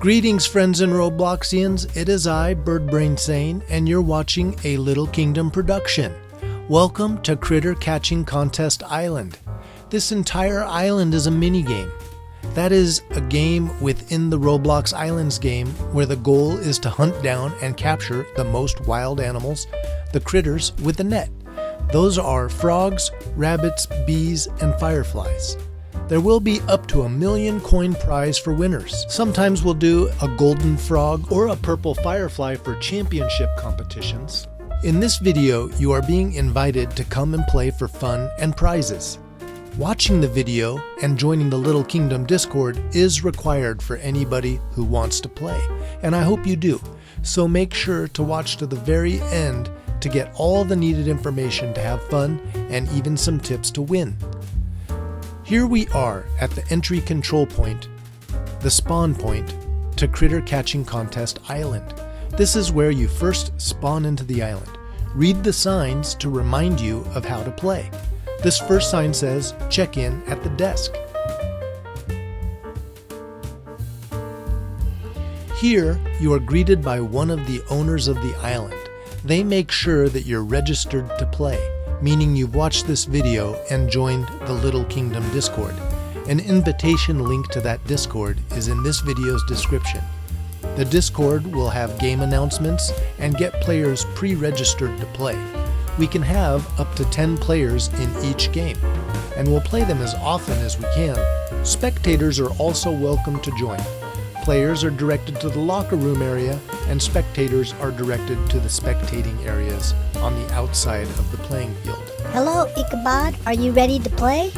Greetings, friends and Robloxians. It is I, birdbrainsane, and you're watching a Little Kingdom production. Welcome to Critter Catching Contest Island. This entire island is a mini-game. That is a game within the Roblox Islands game where the goal is to hunt down and capture the most wild animals, the critters, with a net. Those are frogs, rabbits, bees, and fireflies. There will be up to $1 million coin prize for winners. Sometimes we'll do a golden frog or a purple firefly for championship competitions. In this video, you are being invited to come and play for fun and prizes. Watching the video and joining the Little Kingdom Discord is required for anybody who wants to play, and I hope you do. So make sure to watch to the very end to get all the needed information to have fun and even some tips to win. Here we are at the entry control point, the spawn point, to Critter Catching Contest Island. This is where you first spawn into the island. Read the signs to remind you of how to play. This first sign says, check in at the desk. Here, you are greeted by one of the owners of the island. They make sure that you're registered to play, meaning you've watched this video and joined the Little Kingdom Discord. An invitation link to that Discord is in this video's description. The Discord will have game announcements and get players pre-registered to play. We can have up to 10 players in each game, and we'll play them as often as we can. Spectators are also welcome to join. Players are directed to the locker room area, and spectators are directed to the spectating areas on the outside of the playing field. Hello, Ichabod. Are you ready to play?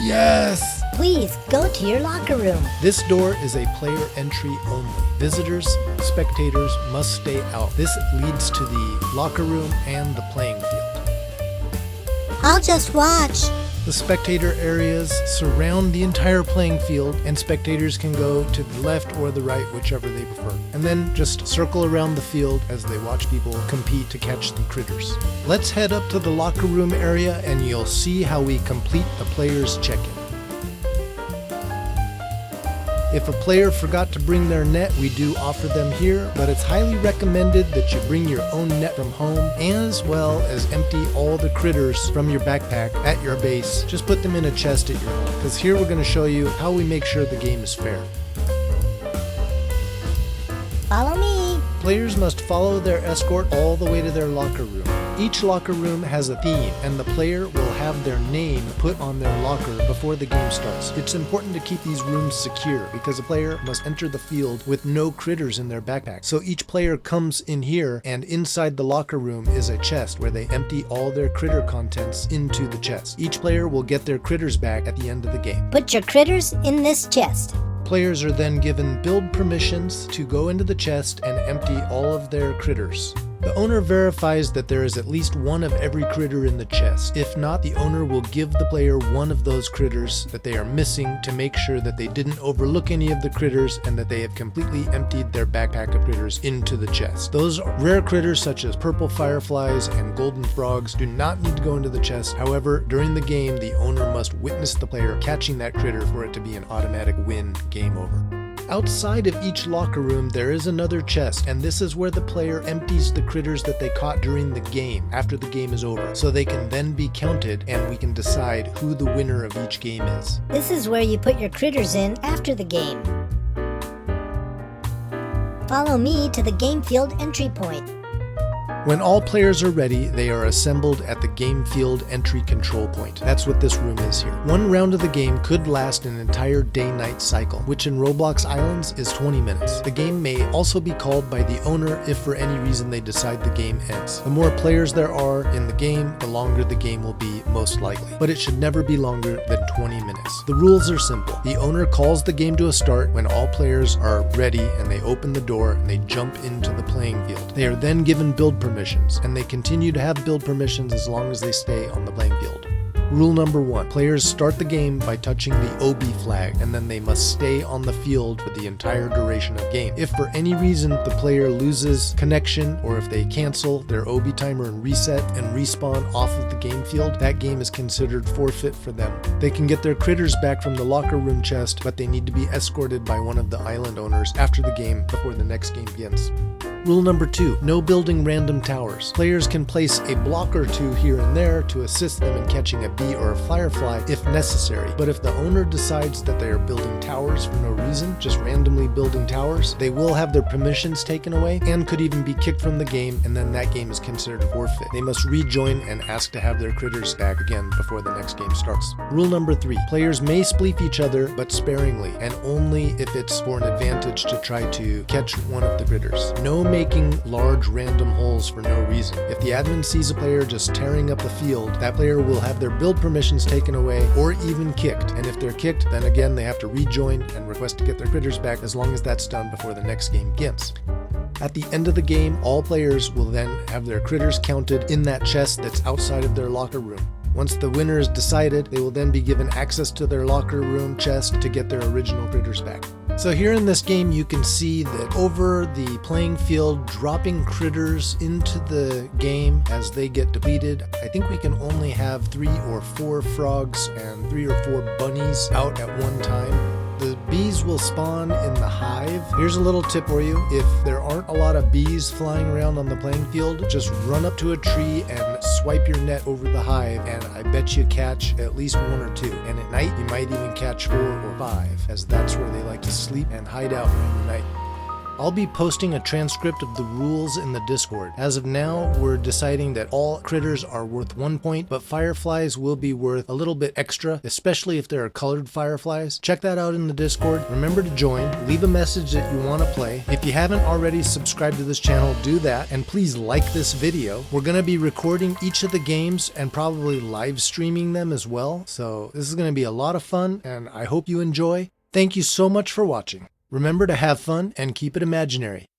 Yes! Please, go to your locker room. This door is a player entry only. Visitors, spectators must stay out. This leads to the locker room and the playing field. I'll just watch. The spectator areas surround the entire playing field, and spectators can go to the left or the right, whichever they prefer. And then just circle around the field as they watch people compete to catch the critters. Let's head up to the locker room area and you'll see how we complete the player's check-in. If a player forgot to bring their net, we do offer them here, but it's highly recommended that you bring your own net from home, as well as empty all the critters from your backpack at your base. Just put them in a chest at your home, because here we're going to show you how we make sure the game is fair. Follow me. Players must follow their escort all the way to their locker room. Each locker room has a theme, and the player will have their name put on their locker before the game starts. It's important to keep these rooms secure because a player must enter the field with no critters in their backpack. So each player comes in here, and inside the locker room is a chest where they empty all their critter contents into the chest. Each player will get their critters back at the end of the game. Put your critters in this chest. Players are then given build permissions to go into the chest and empty all of their critters. The owner verifies that there is at least one of every critter in the chest. If not, the owner will give the player one of those critters that they are missing to make sure that they didn't overlook any of the critters and that they have completely emptied their backpack of critters into the chest. Those rare critters such as purple fireflies and golden frogs do not need to go into the chest. However, during the game, the owner must witness the player catching that critter for it to be an automatic win. Game over. Outside of each locker room, there is another chest, and this is where the player empties the critters that they caught during the game after the game is over, so they can then be counted and we can decide who the winner of each game is. This is where you put your critters in after the game. Follow me to the game field entry point. When all players are ready, they are assembled at the game field entry control point. That's what this room is here. One round of the game could last an entire day-night cycle, which in Roblox Islands is 20 minutes. The game may also be called by the owner if for any reason they decide the game ends. The more players there are in the game, the longer the game will be most likely, but it should never be longer than 20 minutes. The rules are simple. The owner calls the game to a start when all players are ready and they open the door and they jump into the playing field. They are then given build permissions, and they continue to have build permissions as long as they stay on the playing field. Rule number 1. Players start the game by touching the OB flag, and then they must stay on the field for the entire duration of game. If for any reason the player loses connection, or if they cancel their OB timer and reset and respawn off of the game field, that game is considered forfeit for them. They can get their critters back from the locker room chest, but they need to be escorted by one of the island owners after the game before the next game begins. Rule number 2. No building random towers. Players can place a block or two here and there to assist them in catching a bee or a firefly if necessary, but if the owner decides that they are building towers for no reason, just randomly building towers, they will have their permissions taken away and could even be kicked from the game, and then that game is considered forfeit. They must rejoin and ask to have their critters back again before the next game starts. Rule number 3. Players may spleef each other, but sparingly, and only if it's for an advantage to try to catch one of the critters. No making large random holes for no reason. If the admin sees a player just tearing up the field, that player will have their build permissions taken away or even kicked, and if they're kicked, then again they have to rejoin and request to get their critters back, as long as that's done before the next game begins. At the end of the game, all players will then have their critters counted in that chest that's outside of their locker room. Once the winner is decided, they will then be given access to their locker room chest to get their original critters back. So here in this game, you can see that over the playing field, dropping critters into the game as they get depleted. I think we can only have 3 or 4 frogs and 3 or 4 bunnies out at one time. The bees will spawn in the hive. Here's a little tip for you. If there aren't a lot of bees flying around on the playing field, just run up to a tree and swipe your net over the hive, and I bet you catch at least 1 or 2. And at night, you might even catch 4 or 5, as that's where they like to sleep and hide out during the night. I'll be posting a transcript of the rules in the Discord. As of now, we're deciding that all critters are worth 1 point, but fireflies will be worth a little bit extra, especially if there are colored fireflies. Check that out in the Discord. Remember to join, leave a message that you want to play. If you haven't already subscribed to this channel, do that, and please like this video. We're going to be recording each of the games and probably live streaming them as well, so this is going to be a lot of fun, and I hope you enjoy. Thank you so much for watching. Remember to have fun and keep it imaginary.